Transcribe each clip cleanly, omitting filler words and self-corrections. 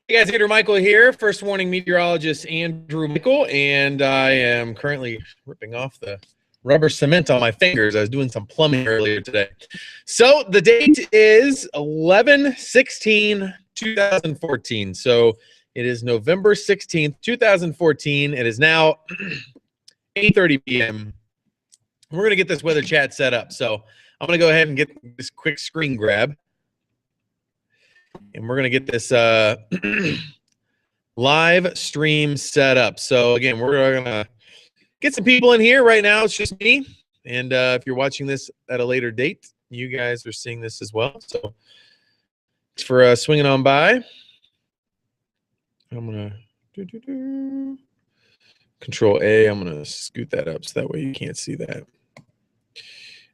Hey guys, Andrew Michael here, first warning meteorologist Andrew Michael, and I am currently ripping off the rubber cement on my fingers. I was doing some plumbing earlier today. So the date is 11/16/2014. So it is November 16th, 2014. It is now 8:30 p.m. We're going to get this weather chat set up. So I'm going to go ahead and get this quick screen grab. And we're going to get this live stream set up. So again, we're going to get some people in here. Right now it's just me. And if you're watching this at a later date, you guys are seeing this as well. So thanks for swinging on by. I'm going to Control A. I'm going to scoot that up so that way you can't see that.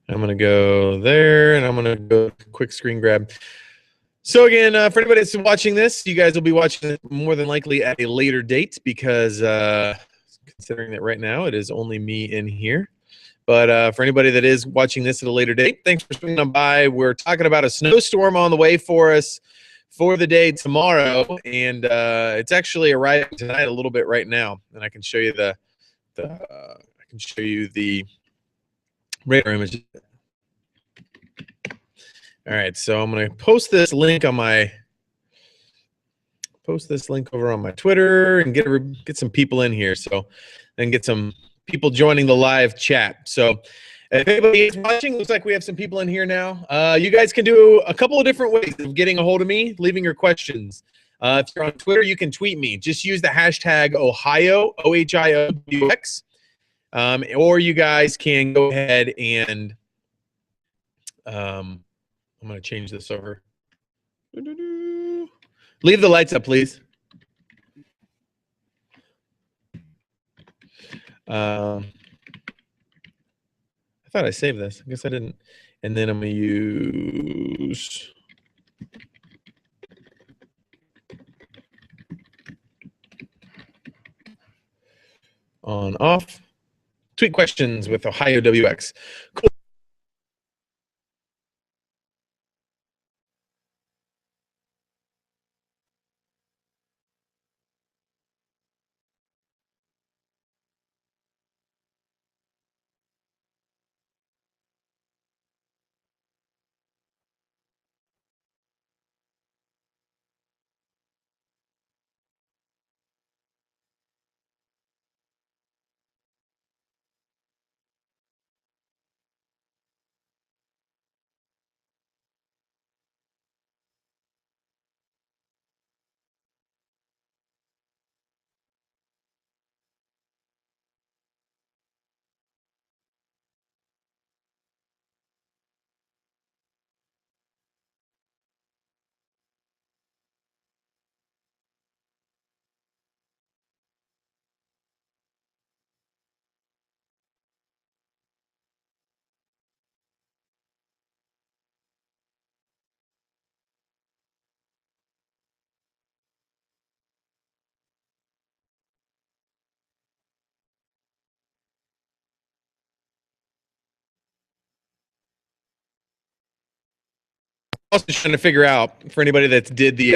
I'm going to go there, and I'm going to go quick screen grab. So again, for anybody that's watching this, you guys will be watching it more than likely at a later date because considering that right now it is only me in here. But for anybody that is watching this at a later date, thanks for swinging on by. We're talking about a snowstorm on the way for us for the day tomorrow, and it's actually arriving tonight a little bit right now. And I can show you the radar image. All right, so I'm going to post this link over on my Twitter and get some people in here. So then get some people joining the live chat. So if anybody is watching, looks like we have some people in here now. You guys can do a couple of different ways of getting a hold of me, leaving your questions. If you're on Twitter, you can tweet me. Just use the hashtag Ohio, OHIOWX. Or you guys can go ahead and I'm going to change this over. Leave the lights up, please. I thought I saved this. I guess I didn't. And then I'm going to use on off. Tweet questions with Ohio WX. Cool. Also trying to figure out for anybody that did the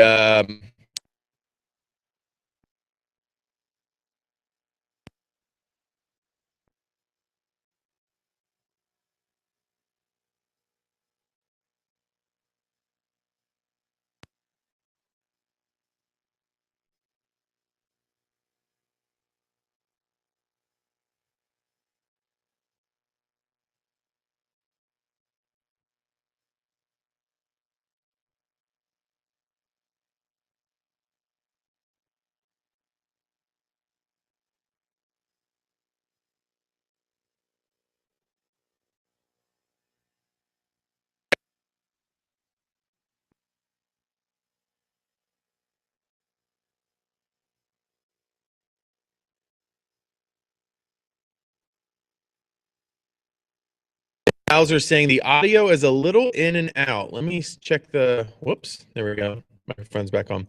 Bowser saying the audio is a little in and out. Let me check the, whoops, there we go. Microphone's back on.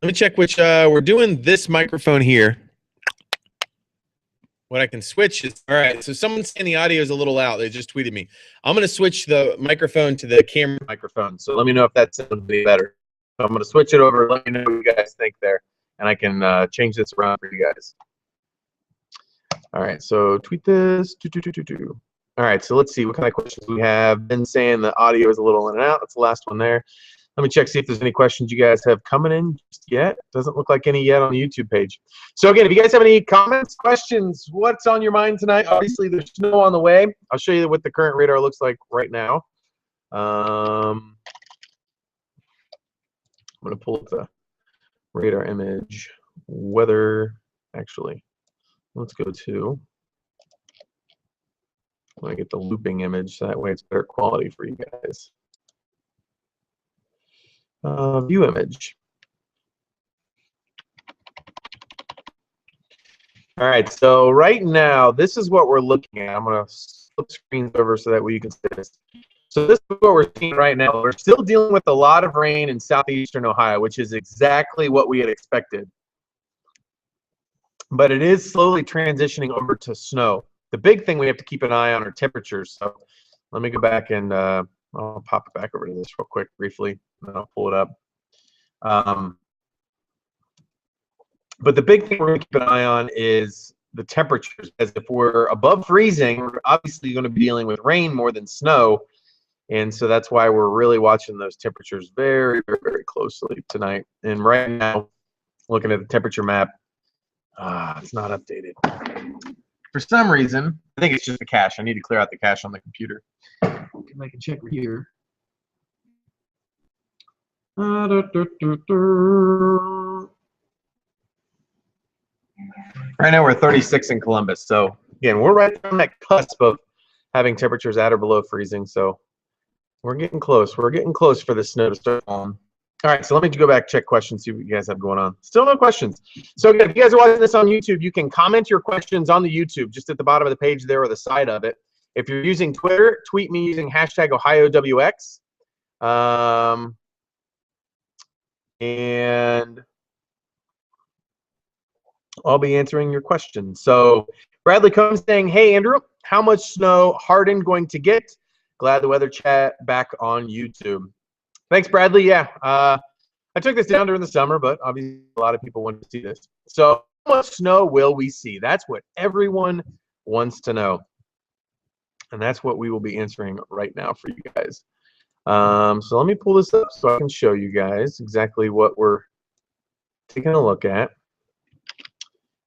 Let me check which, we're doing this microphone here. What I can switch is, all right, so someone's saying the audio is a little out. They just tweeted me. I'm going to switch the microphone to the camera microphone. So let me know if that sounds any better. So I'm going to switch it over. Let me know what you guys think there, and I can change this around for you guys. All right, so tweet this. All right, so let's see what kind of questions we have. Been saying the audio is a little in and out. That's the last one there. Let me check, see if there's any questions you guys have coming in just yet. Doesn't look like any yet on the YouTube page. So again, if you guys have any comments, questions, what's on your mind tonight? Obviously, there's snow on the way. I'll show you what the current radar looks like right now. I'm going to pull up the radar image. Weather, actually, let's go to, I'm going to get the looping image, so that way it's better quality for you guys. View image. All right, so right now, this is what we're looking at. I'm going to flip screens over so that way you can see this. So this is what we're seeing right now. We're still dealing with a lot of rain in southeastern Ohio, which is exactly what we had expected. But it is slowly transitioning over to snow. The big thing we have to keep an eye on are temperatures. So let me go back and I'll pop it back over to this real quick briefly, and then I'll pull it up. But the big thing we're going to keep an eye on is the temperatures, as if we're above freezing, we're obviously going to be dealing with rain more than snow. And so that's why we're really watching those temperatures very, very, very closely tonight. And right now, looking at the temperature map, it's not updated. For some reason, I think it's just the cache. I need to clear out the cache on the computer. I can check here. Right now we're 36 in Columbus. So again, we're right on that cusp of having temperatures at or below freezing. So we're getting close. We're getting close for the snow to start falling. All right, so let me go back, check questions, see what you guys have going on. Still no questions. So again, if you guys are watching this on YouTube, you can comment your questions on the YouTube, just at the bottom of the page there or the side of it. If you're using Twitter, tweet me using hashtag OhioWX. And I'll be answering your questions. So Bradley Combs saying, hey, Andrew, how much snow Hardin going to get? Glad the weather chat back on YouTube. Thanks, Bradley. Yeah, I took this down during the summer, but obviously a lot of people want to see this. So how much snow will we see? That's what everyone wants to know. And that's what we will be answering right now for you guys. So let me pull this up so I can show you guys exactly what we're taking a look at.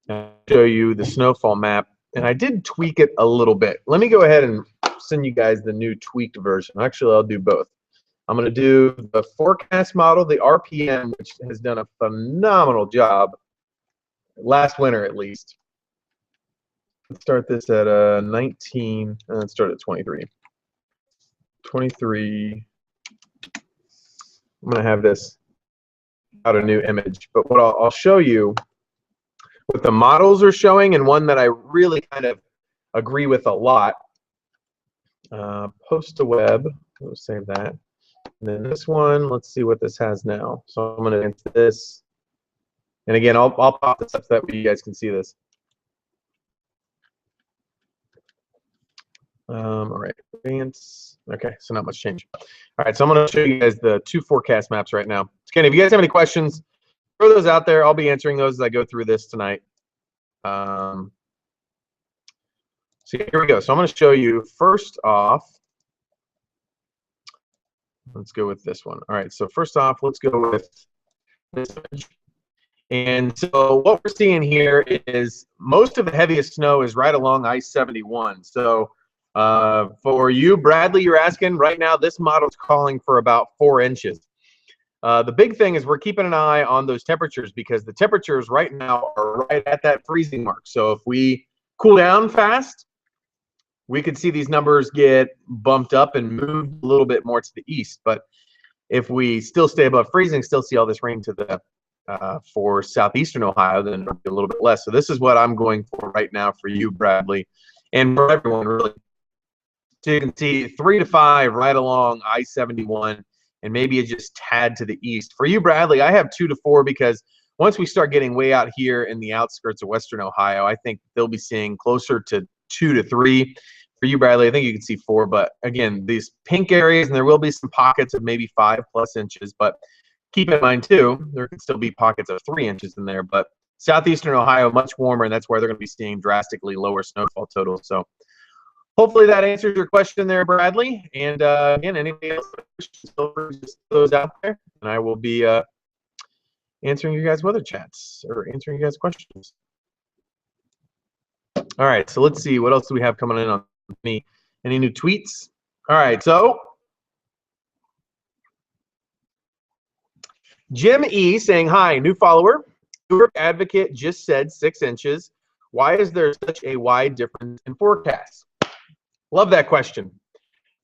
I'll show you the snowfall map. And I did tweak it a little bit. Let me go ahead and send you guys the new tweaked version. Actually, I'll do both. I'm going to do the forecast model, the RPM, which has done a phenomenal job last winter at least. Let's start this at 19. Let's start at 23. 23. I'm going to have this out a new image. But what I'll show you, what the models are showing, and one that I really kind of agree with a lot. Post to web. We'll save that. And then this one, let's see what this has now. So I'm going to answer this. And again, I'll pop this up so that way you guys can see this. All right, advance. Okay, so not much change. All right, so I'm going to show you guys the two forecast maps right now. Again, if you guys have any questions, throw those out there. I'll be answering those as I go through this tonight. So here we go. So I'm going to show you first off. Let's go with this one. All right, so first off, let's go with this image. And so what we're seeing here is most of the heaviest snow is right along I-71. So for you, Bradley, you're asking, right now this model is calling for about 4 inches. The big thing is we're keeping an eye on those temperatures, because the temperatures right now are right at that freezing mark. So if we cool down fast, we could see these numbers get bumped up and moved a little bit more to the east. But if we still stay above freezing, still see all this rain to the for southeastern Ohio, then it'll be a little bit less. So this is what I'm going for right now for you, Bradley, and for everyone really. So you can see 3 to 5 right along I-71, and maybe it just tad to the east. For you, Bradley, I have 2 to 4, because once we start getting way out here in the outskirts of western Ohio, I think they'll be seeing closer to 2 to 3. For you, Bradley, I think you can see 4. But again, these pink areas, and there will be some pockets of maybe 5+ inches, but keep in mind too, there could still be pockets of 3 inches in there, but southeastern Ohio, much warmer, and that's why they're going to be seeing drastically lower snowfall totals. So hopefully that answers your question there, Bradley. And again, anybody else have questions, feel free to just throw those out there, and I will be answering you guys' weather chats or answering you guys' questions. All right, so let's see. What else do we have coming in on me? Any new tweets? All right, so Jim E saying, hi, new follower. Newark Advocate just said 6 inches. Why is there such a wide difference in forecasts? Love that question.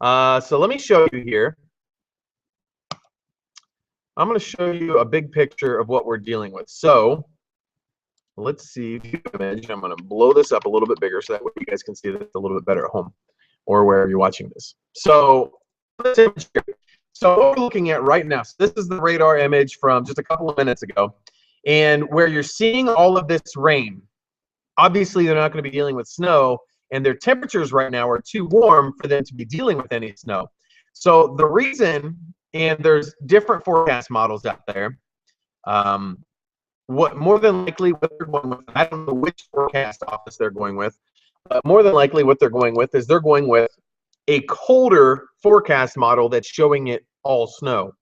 So let me show you here. I'm going to show you a big picture of what we're dealing with. So let's see if you imagine. I'm going to blow this up a little bit bigger so that way you guys can see this a little bit better at home or wherever you're watching this. So so what we're looking at right now, so this is the radar image from just a couple of minutes ago, and where you're seeing all of this rain, obviously they're not going to be dealing with snow, and their temperatures right now are too warm for them to be dealing with any snow. So the reason, and there's different forecast models out there, what more than likely what they're going with, I don't know which forecast office they're going with, but more than likely what they're going with is they're going with a colder forecast model that's showing it all snow.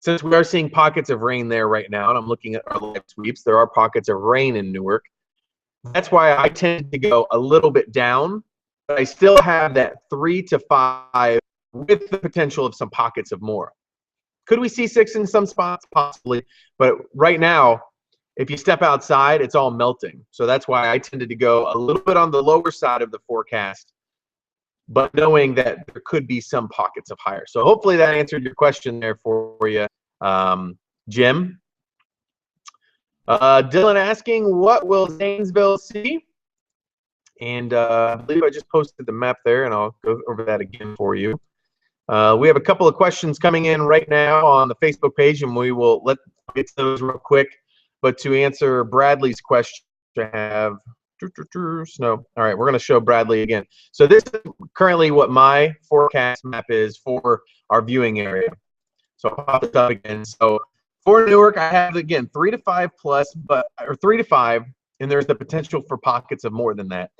Since we are seeing pockets of rain there right now, and I'm looking at our live sweeps, there are pockets of rain in Newark. That's why I tend to go a little bit down, but I still have that 3 to 5 with the potential of some pockets of more. Could we see 6 in some spots? Possibly, but right now, if you step outside, it's all melting. So that's why I tended to go a little bit on the lower side of the forecast, but knowing that there could be some pockets of higher. So hopefully that answered your question there for you, Jim. Dylan asking, what will Zanesville see? And I believe I just posted the map there, and I'll go over that again for you. We have a couple of questions coming in right now on the Facebook page, and we will get to those real quick. But to answer Bradley's question, I have snow. All right, we're going to show Bradley again. So this is currently what my forecast map is for our viewing area. So I'll pop this up again. So for Newark, I have, again, 3 to 5 plus, or 3 to 5, and there's the potential for pockets of more than that.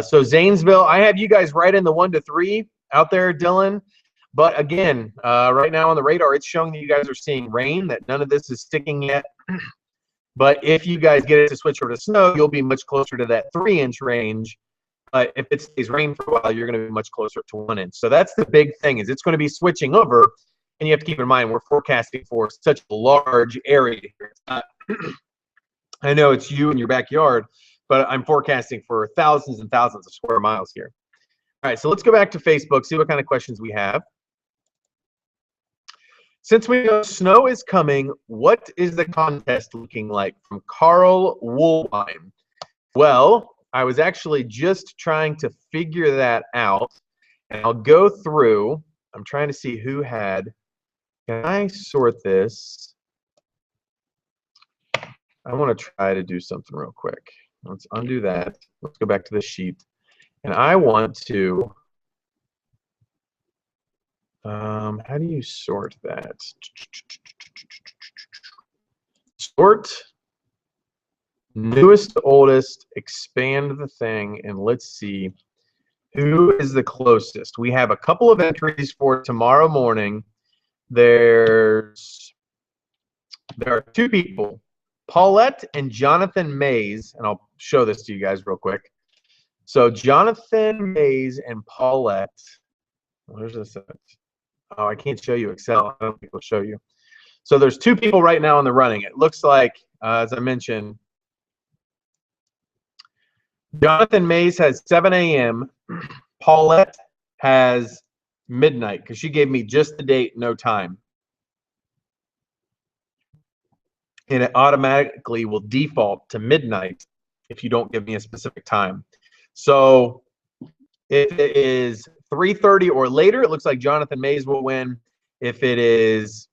So Zanesville, I have you guys right in the 1 to 3 out there, Dylan. But again, right now on the radar, it's showing that you guys are seeing rain, that none of this is sticking yet. But if you guys get it to switch over to snow, you'll be much closer to that 3-inch range. But if it stays rain for a while, you're going to be much closer to 1 inch. So that's the big thing, is it's going to be switching over. And you have to keep in mind, we're forecasting for such a large area here. I know it's you in your backyard, but I'm forecasting for thousands and thousands of square miles here. All right, so let's go back to Facebook, see what kind of questions we have. Since we know snow is coming, what is the contest looking like? From Carl Woolwine. Well, I was actually just trying to figure that out, and I'll go through. I'm trying to see who had. Can I sort this? I want to try to do something real quick. Let's undo that. Let's go back to the sheet. And I want to, how do you sort that? Sort, newest to oldest, expand the thing, and let's see who is the closest. We have a couple of entries for tomorrow morning. There are 2 people, Paulette and Jonathan Mays, and I'll show this to you guys real quick. So Jonathan Mays and Paulette, where's this at? Oh, I can't show you Excel. I don't think it'll show you. So there's 2 people right now in the running. It looks like, as I mentioned, Jonathan Mays has 7 a.m. Paulette has midnight, because she gave me just the date, no time. And it automatically will default to midnight if you don't give me a specific time. So if it is 3:30 or later, it looks like Jonathan Mays will win. If it is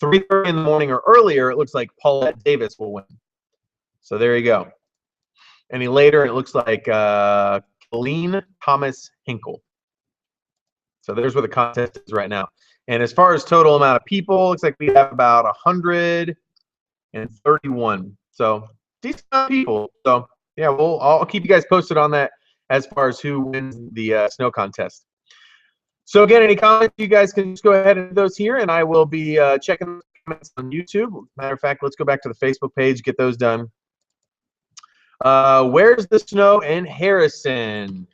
3:30 in the morning or earlier, it looks like Paulette Davis will win. So there you go. Any later, it looks like Colleen Thomas Hinkle. So there's where the contest is right now. And as far as total amount of people, looks like we have about 131. So decent amount of people. So yeah, I'll keep you guys posted on that as far as who wins the snow contest. So again, any comments, you guys can just go ahead and do those here, and I will be checking comments on YouTube. Matter of fact, let's go back to the Facebook page, get those done. Where's the snow in Harrison?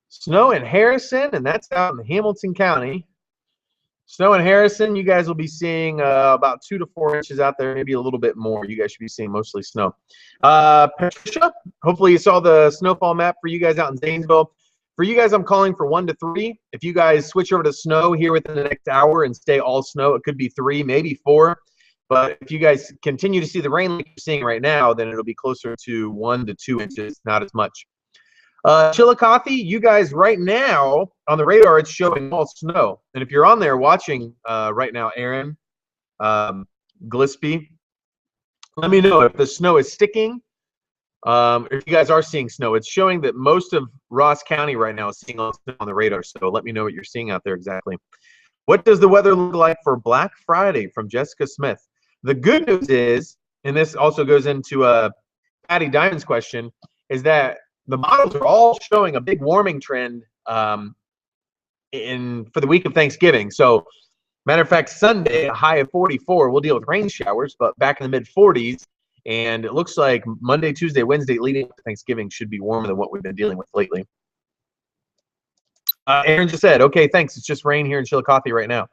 Snow in Harrison, and that's out in Hamilton County. Snow in Harrison, you guys will be seeing about 2 to 4 inches out there, maybe a little bit more. You guys should be seeing mostly snow. Patricia, hopefully you saw the snowfall map for you guys out in Zanesville. For you guys, I'm calling for 1 to 3. If you guys switch over to snow here within the next hour and stay all snow, it could be 3, maybe 4. But if you guys continue to see the rain like you're seeing right now, then it'll be closer to 1 to 2 inches, not as much. Chillicothe, you guys right now on the radar, it's showing all snow. And if you're on there watching right now, Aaron, Gillespie, let me know if the snow is sticking. If you guys are seeing snow, it's showing that most of Ross County right now is seeing all snow on the radar. So let me know what you're seeing out there exactly. What does the weather look like for Black Friday from Jessica Smith? The good news is, and this also goes into Patty Diamond's question, is that the models are all showing a big warming trend for the week of Thanksgiving. So, matter of fact, Sunday, a high of 44. We'll deal with rain showers, but back in the mid-40s. And it looks like Monday, Tuesday, Wednesday leading up to Thanksgiving should be warmer than what we've been dealing with lately. Aaron just said, okay, thanks. It's just rain here in Chillicothe right now.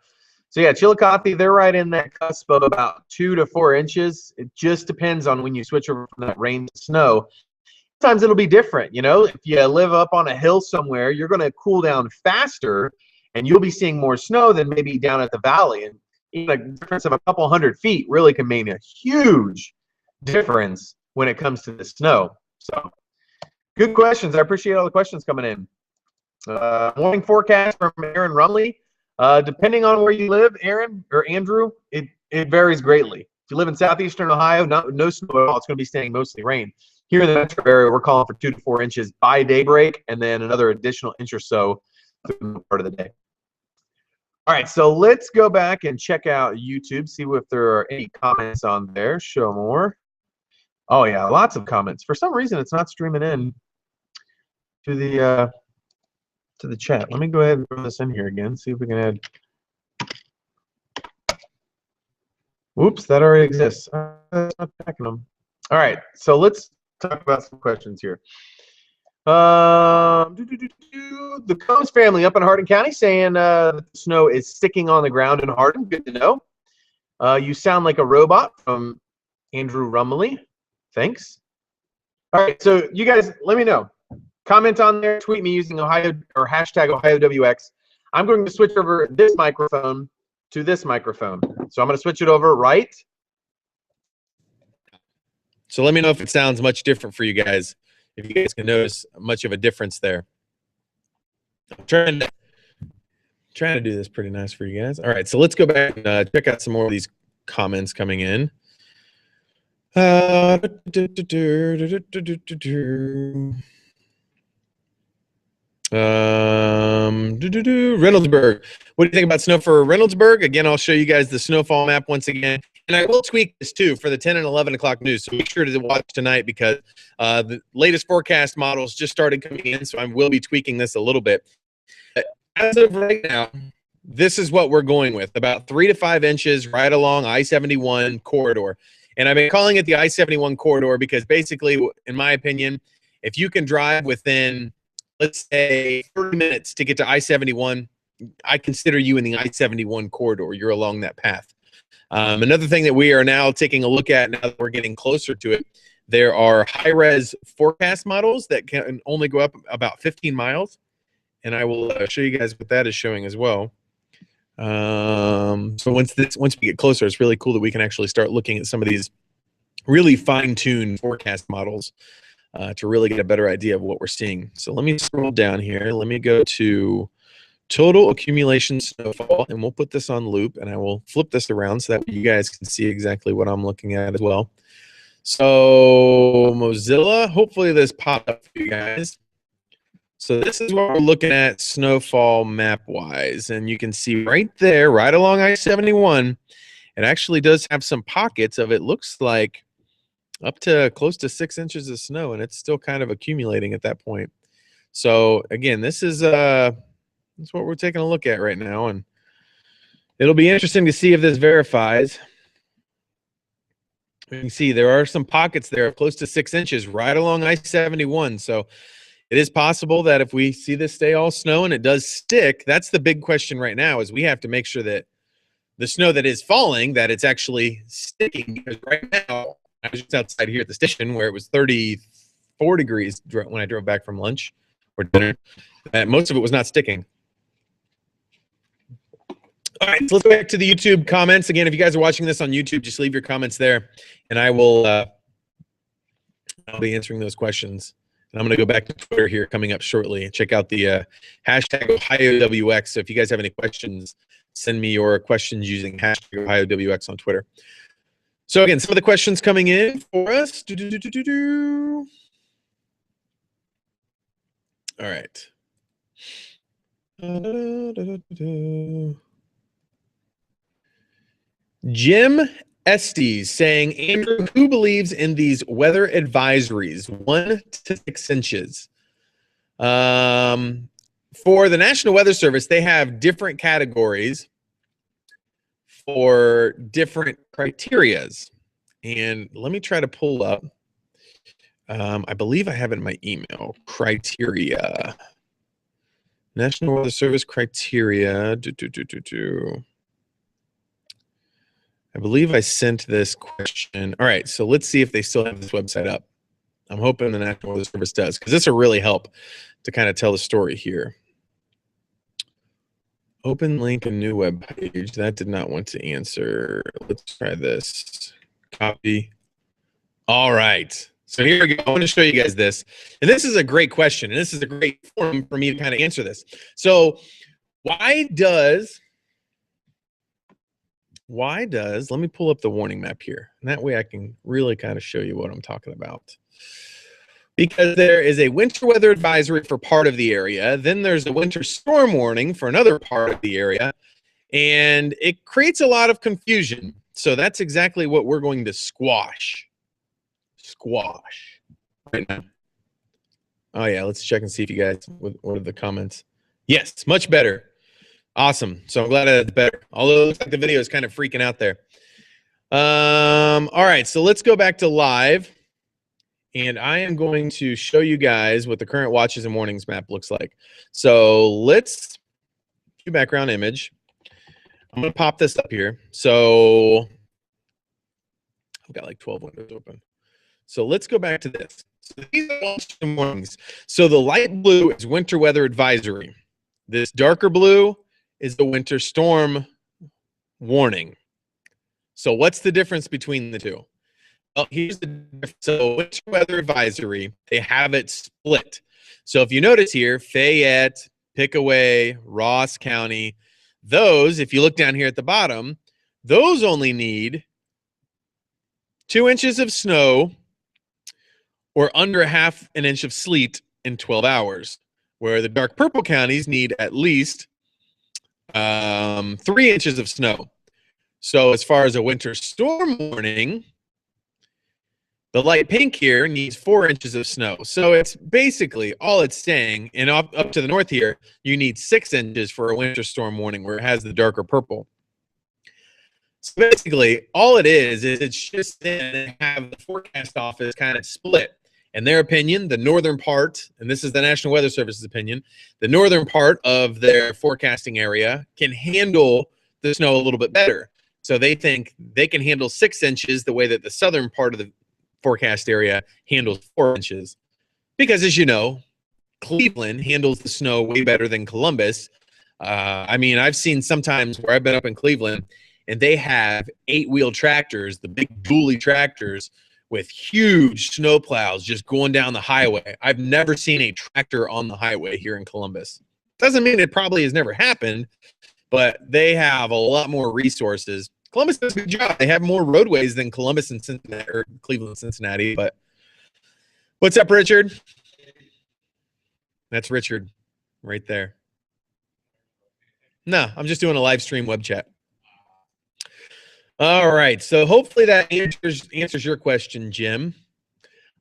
So, yeah, Chillicothe, they're right in that cusp of about 2 to 4 inches. It just depends on when you switch over from that rain to snow. Sometimes it'll be different, you know. If you live up on a hill somewhere, you're going to cool down faster, and you'll be seeing more snow than maybe down at the valley. And even a difference of a couple 100 feet really can mean a huge difference when it comes to the snow. So, good questions. I appreciate all the questions coming in. Morning forecast from Aaron Rumley. Depending on where you live, Aaron or Andrew, it varies greatly. If you live in southeastern Ohio, no snow at all. It's going to be staying mostly rain. Here in the metro area, we're calling for 2 to 4 inches by daybreak, and then another additional inch or so through the part of the day. All right, so let's go back and check out YouTube, see if there are any comments on there. Show more. Oh yeah, lots of comments. For some reason, it's not streaming in to the chat. Let me go ahead and throw this in here again. See if we can add. Whoops, that already exists. Not packing them. All right, so let's talk about some questions here. The Combs family up in Hardin County saying the snow is sticking on the ground in Hardin. Good to know. You sound like a robot from Andrew Rumley. Thanks. All right, so you guys, let me know. Comment on there, tweet me using Ohio or hashtag OhioWX. I'm going to switch over this microphone to this microphone. So I'm going to switch it over right. So let me know if it sounds much different for you guys, if you guys can notice much of a difference there. I'm trying to do this pretty nice for you guys. All right, so let's go back and check out some more of these comments coming in. Reynoldsburg. What do you think about snow for Reynoldsburg? Again, I'll show you guys the snowfall map once again. And I will tweak this too for the 10 and 11 o'clock news. So make sure to watch tonight because the latest forecast models just started coming in. So I will be tweaking this a little bit. As of right now, this is what we're going with. About 3 to 5 inches right along I-71 corridor. And I've been calling it the I-71 corridor because basically, in my opinion, if you can drive within, let's say, 30 minutes to get to I-71, I consider you in the I-71 corridor. You're along that path. Another thing that we are now taking a look at now that we're getting closer to it, there are high-res forecast models that can only go up about 15 miles. And I will show you guys what that is showing as well. So once we get closer, it's really cool that we can actually start looking at some of these really fine-tuned forecast models to really get a better idea of what we're seeing. So let me scroll down here. Let me go to total accumulation snowfall, and we'll put this on loop, and I will flip this around so that you guys can see exactly what I'm looking at as well. So Mozilla, hopefully this popped up for you guys. So this is what we're looking at snowfall map-wise. And you can see right there, right along I-71, it actually does have some pockets of it. Looks like up to close to 6 inches of snow, and it's still kind of accumulating at that point. So again, this is that's what we're taking a look at right now, and it'll be interesting to see if this verifies. You can see there are some pockets there of close to 6 inches right along I-71. So it is possible that if we see this stay all snow and it does stick, that's the big question right now, is we have to make sure that the snow that is falling, that it's actually sticking. Because right now, I was just outside here at the station where it was 34 degrees when I drove back from lunch or dinner. Most of it was not sticking. All right, so let's go back to the YouTube comments. Again, if you guys are watching this on YouTube, just leave your comments there, and I will I'll be answering those questions. And I'm going to go back to Twitter here coming up shortly and check out the hashtag OhioWX. So if you guys have any questions, send me your questions using hashtag OhioWX on Twitter. So again, some of the questions coming in for us. All right. Jim Estes saying, Andrew, who believes in these weather advisories, 1 to 6 inches? For the National Weather Service, they have different categories for different criterias. And let me try to pull up. I believe I have it in my email. Criteria. National Weather Service criteria. I believe I sent this question. All right, so let's see if they still have this website up. I'm hoping the National Weather Service does, because this will really help to kind of tell the story here. Open link a new web page. That did not want to answer. Let's try this. Copy. All right. So here we go. I want to show you guys this. And this is a great question. And this is a great forum for me to kind of answer this. So why does, let me pull up the warning map here. And that way I can really kind of show you what I'm talking about. Because there is a winter weather advisory for part of the area. Then there's a winter storm warning for another part of the area. And it creates a lot of confusion. So that's exactly what we're going to squash right now. Oh yeah, let's check and see if you guys, what are the comments? Yes, much better. Awesome. So I'm glad that's better. Although it looks like the video is kind of freaking out there. All right, so let's go back to live. And I am going to show you guys what the current watches and warnings map looks like. So let's do background image. I'm going to pop this up here. So I've got like 12 windows open. So let's go back to this. So these are watches and warnings. So the light blue is winter weather advisory. This darker blue is the winter storm warning. So what's the difference between the two? Well, here's the difference. So winter weather advisory, they have it split. So if you notice here, Fayette, Pickaway, Ross County, those, if you look down here at the bottom, those only need 2 inches of snow or under ½ an inch of sleet in 12 hours, where the dark purple counties need at least 3 inches of snow. So as far as a winter storm warning, the light pink here needs 4 inches of snow. So it's basically all it's saying, and up to the north here, you need 6 inches for a winter storm warning where it has the darker purple. So basically, all it is it's just then have the forecast office kind of split. In their opinion, the northern part, and this is the National Weather Service's opinion, the northern part of their forecasting area can handle the snow a little bit better. So they think they can handle 6 inches the way that the southern part of the forecast area handles 4 inches. Because as you know, Cleveland handles the snow way better than Columbus. I mean, I've seen sometimes where I've been up in Cleveland and they have 8-wheel tractors, the big dually tractors with huge snow plows just going down the highway. I've never seen a tractor on the highway here in Columbus. Doesn't mean it probably has never happened, but they have a lot more resources. Columbus does a good job. They have more roadways than Columbus and Cincinnati, or Cleveland and Cincinnati. But what's up, Richard? That's Richard right there. No, I'm just doing a live stream web chat. All right. So hopefully that answers your question, Jim.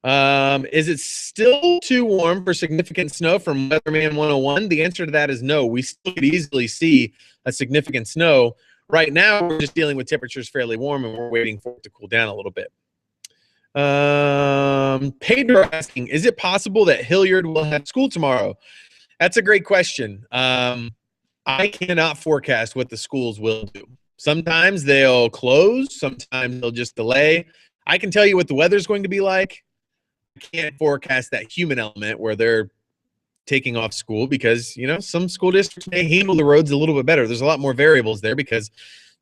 Is it still too warm for significant snow from Weatherman 101? The answer to that is no. We still could easily see a significant snow. Right now, we're just dealing with temperatures fairly warm, and we're waiting for it to cool down a little bit. Pedro asking, is it possible that Hilliard will have school tomorrow? That's a great question. I cannot forecast what the schools will do. Sometimes they'll close. Sometimes they'll just delay. I can tell you what the weather's going to be like. I can't forecast that human element where they're taking off school because, you know, some school districts may handle the roads a little bit better. There's a lot more variables there because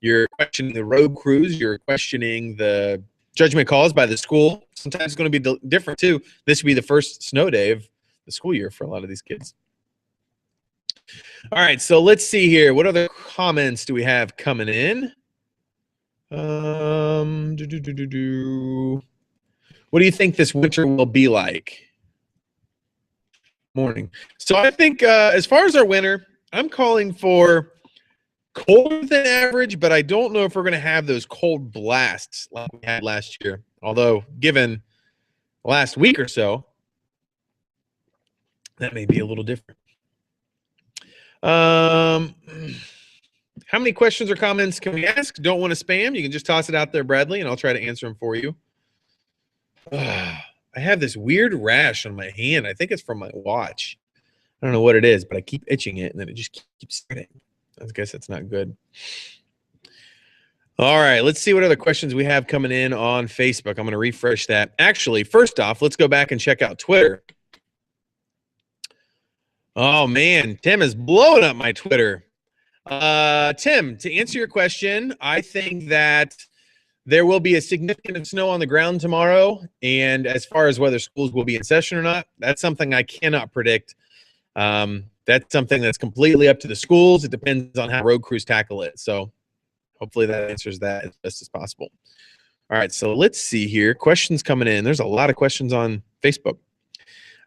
you're questioning the road crews. You're questioning the judgment calls by the school. Sometimes it's going to be different, too. This will be the first snow day of the school year for a lot of these kids. All right, so let's see here. What other comments do we have coming in? What do you think this winter will be like? Morning. So I think as far as our winter, I'm calling for colder than average, but I don't know if we're going to have those cold blasts like we had last year. Although, given last week or so, that may be a little different. How many questions or comments can we ask? Don't want to spam. You can just toss it out there, Bradley, and I'll try to answer them for you. I have this weird rash on my hand. I think it's from my watch. I don't know what it is, but I keep itching it, and then it just keeps spreading. I guess that's not good. All right, let's see what other questions we have coming in on Facebook. I'm going to refresh that. Actually, first off, let's go back and check out Twitter. Oh, man, Tim is blowing up my Twitter. Tim, to answer your question, I think that there will be a significant snow on the ground tomorrow. And as far as whether schools will be in session or not, that's something I cannot predict. That's something that's completely up to the schools. It depends on how road crews tackle it. So hopefully that answers that as best as possible. All right, so let's see here. Questions coming in. There's a lot of questions on Facebook.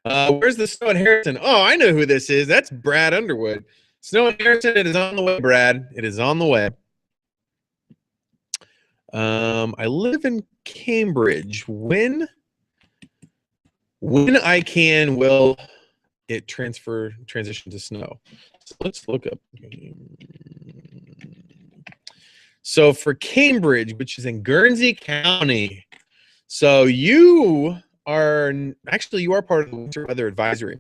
Where's the snow in Harrison? Oh, I know who this is. That's Brad Underwood. Snow in Harrison, it is on the way, Brad. It is on the way. I live in Cambridge. When I can, will it transition to snow? So let's look up. So for Cambridge, which is in Guernsey County, so you are part of the winter weather advisory.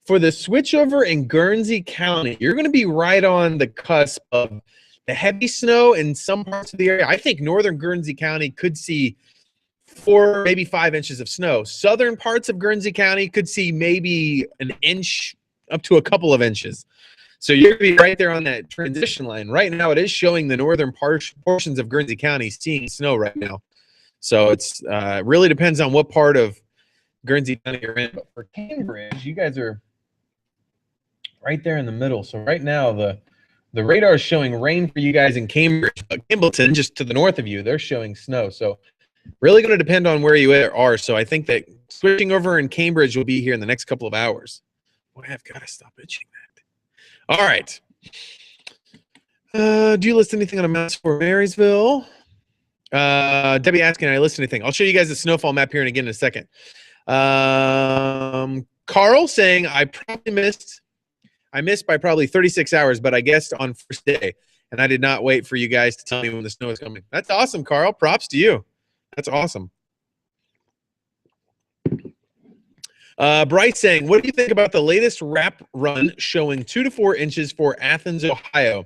For the switchover in Guernsey County, you're going to be right on the cusp of the heavy snow in some parts of the area. I think northern Guernsey County could see 4, maybe 5 inches of snow. Southern parts of Guernsey County could see maybe an inch up to a couple of inches. So you're going to be right there on that transition line. Right now, it is showing the northern portions of Guernsey County seeing snow right now. So it's really depends on what part of Guernsey County you're in. But for Cambridge, you guys are right there in the middle. So right now, the radar is showing rain for you guys in Cambridge. But Kimballton, just to the north of you, they're showing snow. So really going to depend on where you are. So I think that switching over in Cambridge will be here in the next couple of hours. Boy, I've got to stop itching that. All right. Do you list anything on a map for Marysville? Debbie asking, I list anything? I'll show you guys the snowfall map here in a second. Carl saying, I missed by probably 36 hours, but I guessed on first day, and I did not wait for you guys to tell me when the snow is coming. That's awesome, Carl. Props to you. That's awesome. Bryce saying, what do you think about the latest wrap run showing 2 to 4 inches for Athens, Ohio,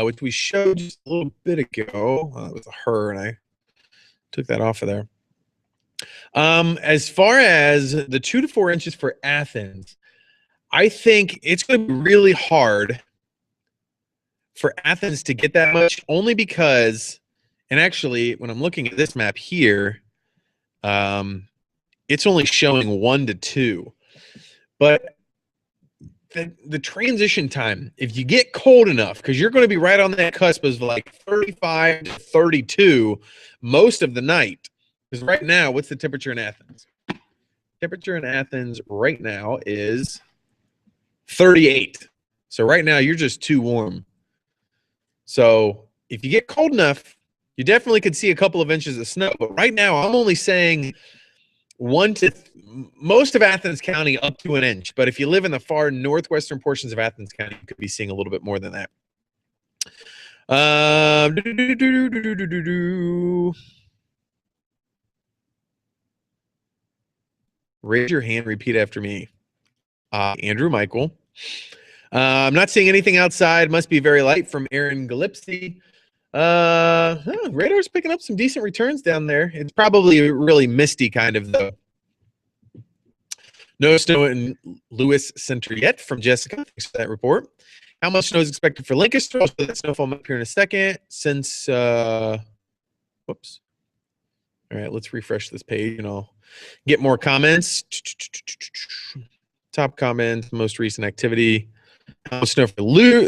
which we showed just a little bit ago. It was a her, and I took that off of there. As far as the 2 to 4 inches for Athens, I think it's going to be really hard for Athens to get that much, only because, and actually, when I'm looking at this map here, it's only showing 1 to 2. But the transition time, if you get cold enough, because you're going to be right on that cusp of like 35 to 32 most of the night. Because right now, what's the temperature in Athens? Temperature in Athens right now is 38. So right now you're just too warm. So if you get cold enough, you definitely could see a couple of inches of snow. But right now I'm only saying most of Athens County up to an inch. But if you live in the far northwestern portions of Athens County, you could be seeing a little bit more than that. Raise your hand, repeat after me. Andrew Michael. I'm not seeing anything outside. Must be very light from Aaron Gillespie. Radar's picking up some decent returns down there. It's probably really misty kind of though. No snow in Lewis Center yet from Jessica. Thanks for that report. How much snow is expected for Lancaster? I'll show that snowfall up here in a second. Since, whoops. All right, let's refresh this page and I'll get more comments. Top comments, most recent activity. How much snow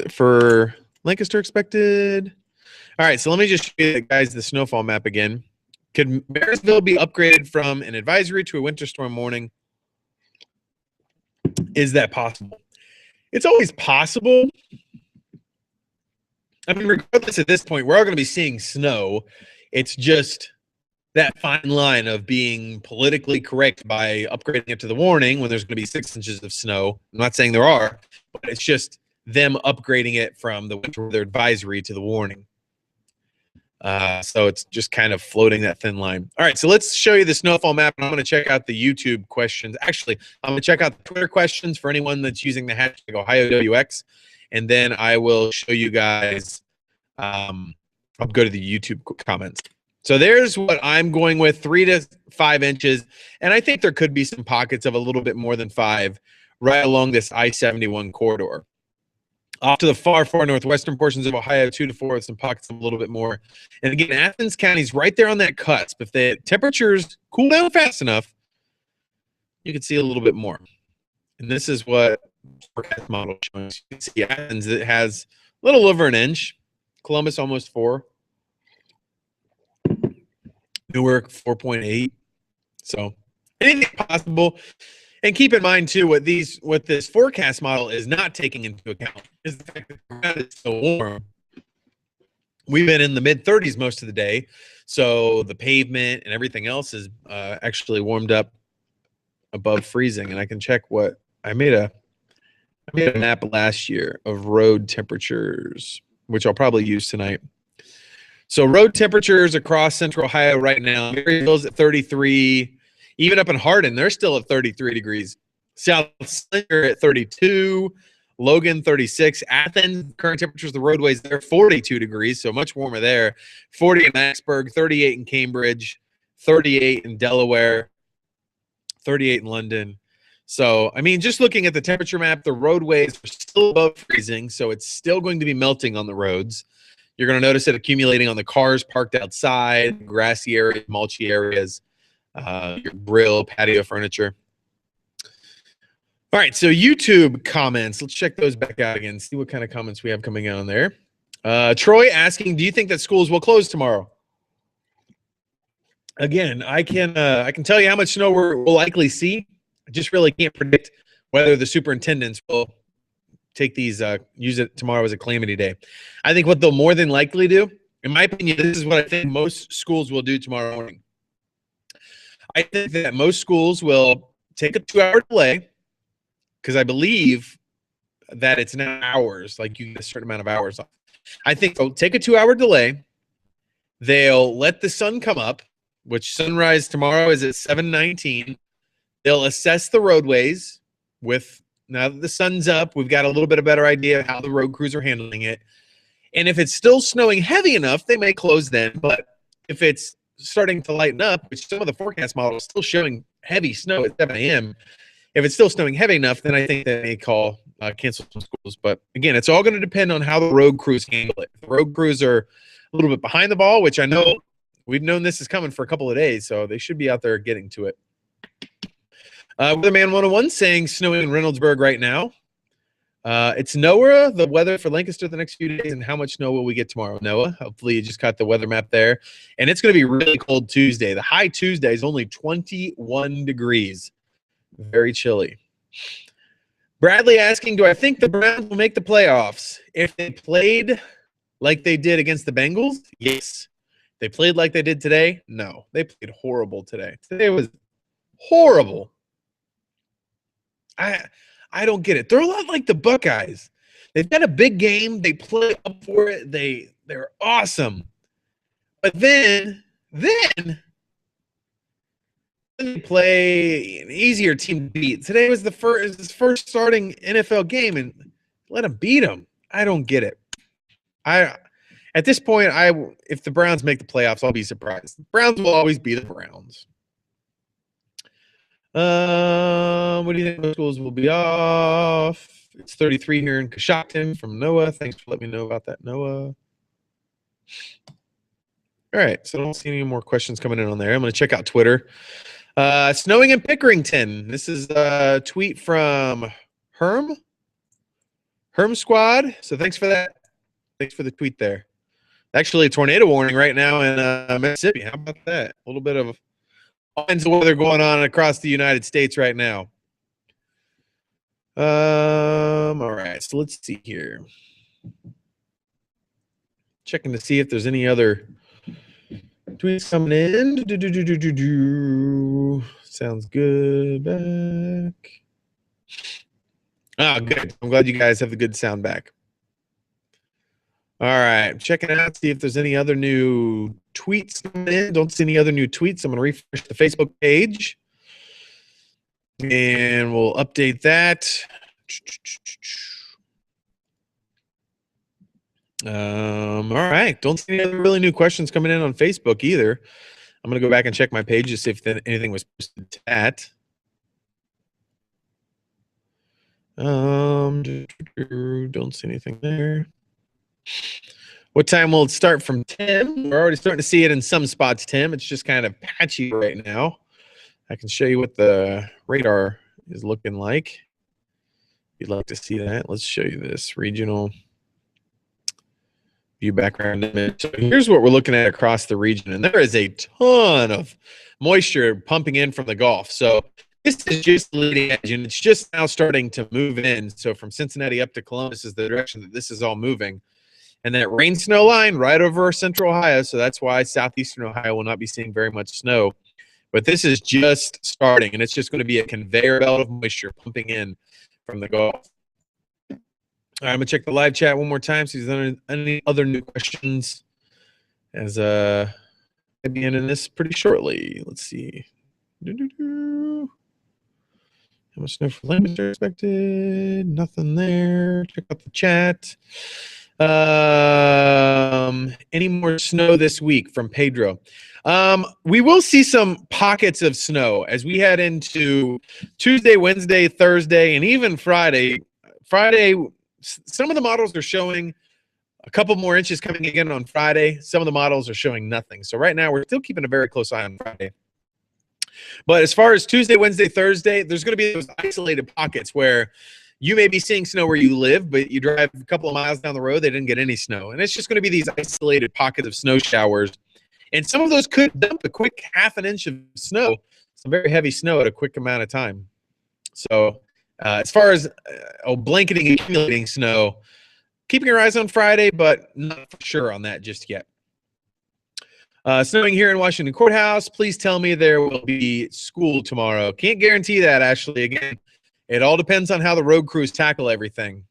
for Lancaster expected? All right, so let me just show you guys the snowfall map again. Could Marysville be upgraded from an advisory to a winter storm warning? Is that possible? It's always possible. I mean, regardless at this point, we're all going to be seeing snow. It's just that fine line of being politically correct by upgrading it to the warning when there's going to be 6 inches of snow. I'm not saying there are, but it's just them upgrading it from the winter weather advisory to the warning. So it's just kind of floating that thin line. All right, so let's show you the snowfall map, and I'm going to check out the YouTube questions. Actually, I'm going to check out the Twitter questions for anyone that's using the hashtag OhioWX, and then I will show you guys. I'll go to the YouTube comments. So there's what I'm going with, 3 to 5 inches, and I think there could be some pockets of a little bit more than 5 right along this I-71 corridor. Off to the far northwestern portions of Ohio, 2 to 4 with some pockets of a little bit more. And again, Athens County's right there on that cusp. If the temperatures cool down fast enough, you can see a little bit more. And this is what forecast model shows. You can see Athens, it has a little over an inch. Columbus almost 4. Newark 4.8. So anything possible. And keep in mind too, what this forecast model is not taking into account is the fact that the ground is so warm. We've been in the mid-30s most of the day, so the pavement and everything else is actually warmed up above freezing. And I can check what I made a map last year of road temperatures, which I'll probably use tonight. So road temperatures across Central Ohio right now, Maryville's at 33. Even up in Hardin, they're still at 33 degrees. South Slinger at 32. Logan, 36. Athens, current temperatures, the roadways, they're 42 degrees, so much warmer there. 40 in Maxburg, 38 in Cambridge, 38 in Delaware, 38 in London. So, I mean, just looking at the temperature map, the roadways are still above freezing, so it's still going to be melting on the roads. You're going to notice it accumulating on the cars parked outside, grassy areas, mulchy areas. Your grill, patio furniture. All right, so YouTube comments. Let's check those back out again, see what kind of comments we have coming on there. Troy asking, do you think that schools will close tomorrow? Again, I can tell you how much snow we'll likely see. I just really can't predict whether the superintendents will take these, use it tomorrow as a calamity day. I think what they'll more than likely do, in my opinion, this is what I think most schools will do tomorrow morning. I think that most schools will take a 2-hour delay because I believe that it's now hours, like you get a certain amount of hours off. I think they'll take a 2-hour delay. They'll let the sun come up, which sunrise tomorrow is at 7:19. They'll assess the roadways with, now that the sun's up, we've got a little bit of better idea of how the road crews are handling it. And if it's still snowing heavy enough, they may close then. But if it's starting to lighten up, which some of the forecast models still showing heavy snow at 7 a.m. If it's still snowing heavy enough, then I think they may cancel some schools. But again, it's all going to depend on how the road crews handle it. If the road crews are a little bit behind the ball, which I know we've known this is coming for a couple of days, so they should be out there getting to it. Weatherman 101 saying snowing in Reynoldsburg right now. It's Noah, the weather for Lancaster the next few days, and how much snow will we get tomorrow, Noah? Hopefully you just got the weather map there. And it's going to be really cold Tuesday. The high Tuesday is only 21 degrees. Very chilly. Bradley asking, do I think the Browns will make the playoffs? If they played like they did against the Bengals, yes. They played like they did today? No. They played horrible today. Today was horrible. I don't get it. They're a lot like the Buckeyes. They've got a big game. They play up for it. They're awesome. But then they play an easier team to beat. Today was his first starting NFL game, and let him beat them. I don't get it. At this point, if the Browns make the playoffs, I'll be surprised. The Browns will always be the Browns. What do you think most schools will be off? It's 33 here in Coshocton from Noah. Thanks for letting me know about that, Noah. All right, so I don't see any more questions coming in on there. I'm going to check out Twitter. Snowing in Pickerington. This is a tweet from Herm Squad. So thanks for that. Thanks for the tweet there. Actually, a tornado warning right now in Mississippi. How about that? A little bit of all kinds of weather going on across the United States right now. All right, so let's see here. Checking to see if there's any other tweets coming in. Sounds good. Back. Oh, good. I'm glad you guys have the good sound back. All right, checking out, see if there's any other new tweets coming in. Don't see any other new tweets. I'm going to refresh the Facebook page, and we'll update that. All right, don't see any other really new questions coming in on Facebook either. I'm going to go back and check my page to see if anything was posted to that. Don't see anything there. What time will it start from Tim? We're already starting to see it in some spots, Tim. It's just kind of patchy right now. I can show you what the radar is looking like. If you'd like to see that, let's show you this regional view background image. So here's what we're looking at across the region, and there is a ton of moisture pumping in from the Gulf. So this is just the leading edge, and it's just now starting to move in. So from Cincinnati up to Columbus is the direction that this is all moving. And that rain snow line right over central Ohio, so that's why southeastern Ohio will not be seeing very much snow. But this is just starting, and it's just going to be a conveyor belt of moisture pumping in from the Gulf. All right, I'm going to check the live chat one more time, see if there's any other new questions as I'll be ending this pretty shortly. Let's see. How much snow for Lancaster expected? Nothing there. Check out the chat. Any more snow this week from Pedro? We will see some pockets of snow as we head into Tuesday, Wednesday, Thursday, and even Friday. Friday, some of the models are showing a couple more inches coming again on Friday. Some of the models are showing nothing. So right now we're still keeping a very close eye on Friday. But as far as Tuesday, Wednesday, Thursday, there's going to be those isolated pockets where you may be seeing snow where you live, but you drive a couple of miles down the road, they didn't get any snow. And it's just going to be these isolated pockets of snow showers. And some of those could dump a quick half an inch of snow, some very heavy snow at a quick amount of time. So as far as blanketing, accumulating snow, keeping your eyes on Friday, but not for sure on that just yet. Snowing here in Washington Courthouse. Please tell me there will be school tomorrow. Can't guarantee that, Ashley. Again, it all depends on how the road crews tackle everything.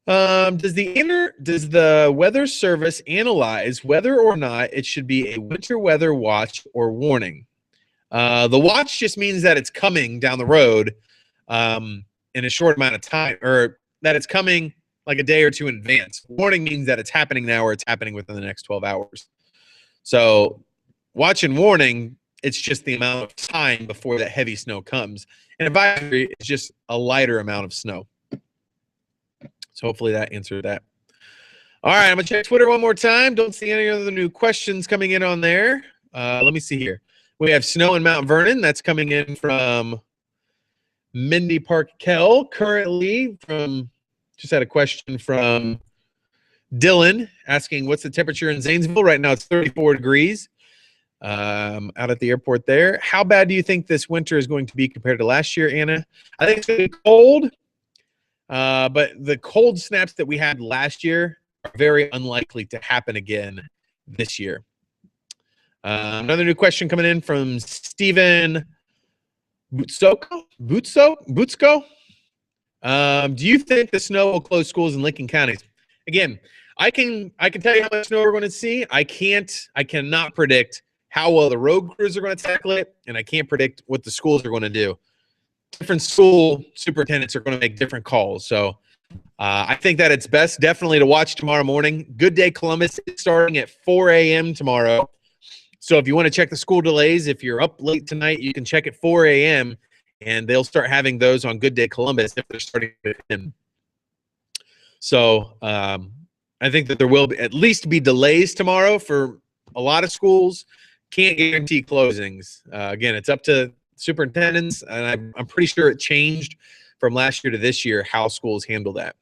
Does the Weather Service analyze whether or not it should be a winter weather watch or warning? The watch just means that it's coming down the road in a short amount of time, or that it's coming like a day or two in advance. Warning means that it's happening now or it's happening within the next 12 hours. So watch and warning, it's just the amount of time before that heavy snow comes. And advisory is just a lighter amount of snow. So hopefully that answered that. All right, I'm going to check Twitter one more time. Don't see any other new questions coming in on there. Let me see here. We have snow in Mount Vernon. That's coming in from Mindy Park Kell. Currently, just had a question from Dylan asking, what's the temperature in Zanesville? Right now it's 34 degrees. out at the airport there. How bad do you think this winter is going to be compared to last year, Anna? I think it's going to be cold, but the cold snaps that we had last year are very unlikely to happen again this year. Another new question coming in from Steven Butsko. Do you think the snow will close schools in Lincoln counties? Again, I can tell you how much snow we're going to see. I cannot predict how well the road crews are going to tackle it, and I can't predict what the schools are going to do. Different school superintendents are going to make different calls. So I think that it's best definitely to watch tomorrow morning. Good Day Columbus is starting at 4 a.m. tomorrow. So if you want to check the school delays, if you're up late tonight, you can check at 4 a.m. and they'll start having those on Good Day Columbus if they're starting at 10. So I think that there will at least be delays tomorrow for a lot of schools. Can't guarantee closings. Again, it's up to superintendents, and I'm pretty sure it changed from last year to this year how schools handle that.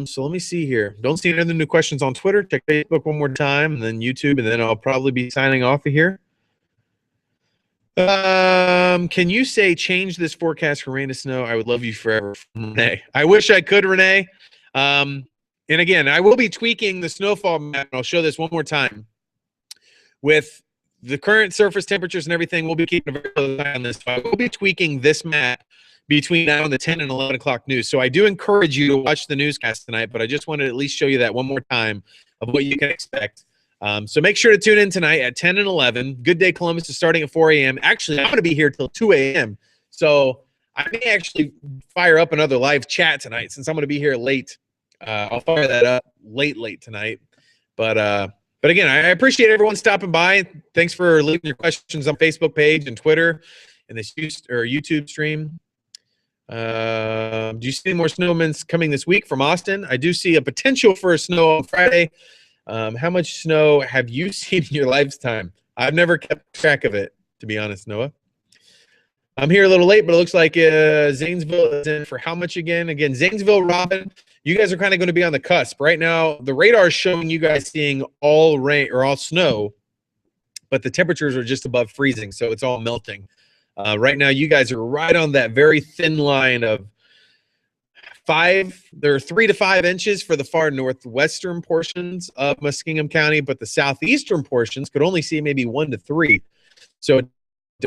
So let me see here. Don't see any other new questions on Twitter. Check Facebook one more time, and then YouTube, and then I'll probably be signing off of here. Can you say change this forecast from rain to snow? I would love you forever, Renee. I wish I could, Renee. And again, I will be tweaking the snowfall map, and I'll show this one more time. With the current surface temperatures and everything, we'll be keeping a very close eye on this. I will be tweaking this map between now and the 10 and 11 o'clock news. So I do encourage you to watch the newscast tonight, but I just wanted to at least show you that one more time of what you can expect. So make sure to tune in tonight at 10 and 11. Good Day Columbus is starting at 4 a.m. Actually, I'm going to be here till 2 a.m. So I may actually fire up another live chat tonight since I'm going to be here late. I'll fire that up late tonight. But again, I appreciate everyone stopping by. Thanks for leaving your questions on Facebook page and Twitter and this YouTube stream. Do you see more snowmen coming this week from Austin? I do see a potential for a snow on Friday. How much snow have you seen in your lifetime? I've never kept track of it, to be honest, Noah. I'm here a little late, but it looks like Zanesville is in for how much again? Again, Zanesville, Robin, you guys are kind of going to be on the cusp. Right now, the radar is showing you guys seeing all rain or all snow, but the temperatures are just above freezing, so it's all melting. Right now, you guys are right on that very thin line of 5. There are 3 to 5 inches for the far northwestern portions of Muskingum County, but the southeastern portions could only see maybe 1 to 3. So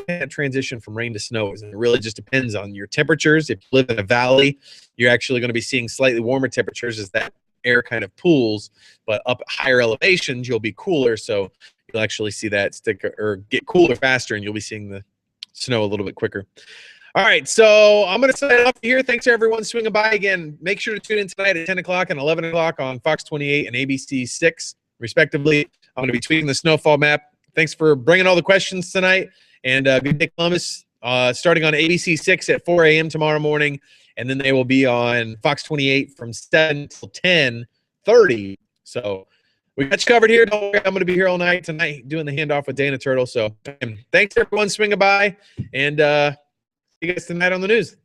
that transition from rain to snow is, it really just depends on your temperatures. If you live in a valley, you're actually going to be seeing slightly warmer temperatures as that air kind of pools, but up at higher elevations, you'll be cooler. So you'll actually see that stick or get cooler faster, and you'll be seeing the snow a little bit quicker. All right, so I'm going to sign off here. Thanks to everyone swinging by again. Make sure to tune in tonight at 10 o'clock and 11 o'clock on Fox 28 and ABC 6, respectively. I'm going to be tweeting the snowfall map. Thanks for bringing all the questions tonight. And Good Day Columbus starting on ABC 6 at 4 a.m. tomorrow morning. And then they will be on Fox 28 from 7 till 10:30. So we got you covered here. Don't worry, I'm going to be here all night tonight doing the handoff with Dana Turtle. So thanks, everyone, swinging by. And see you guys tonight on the news.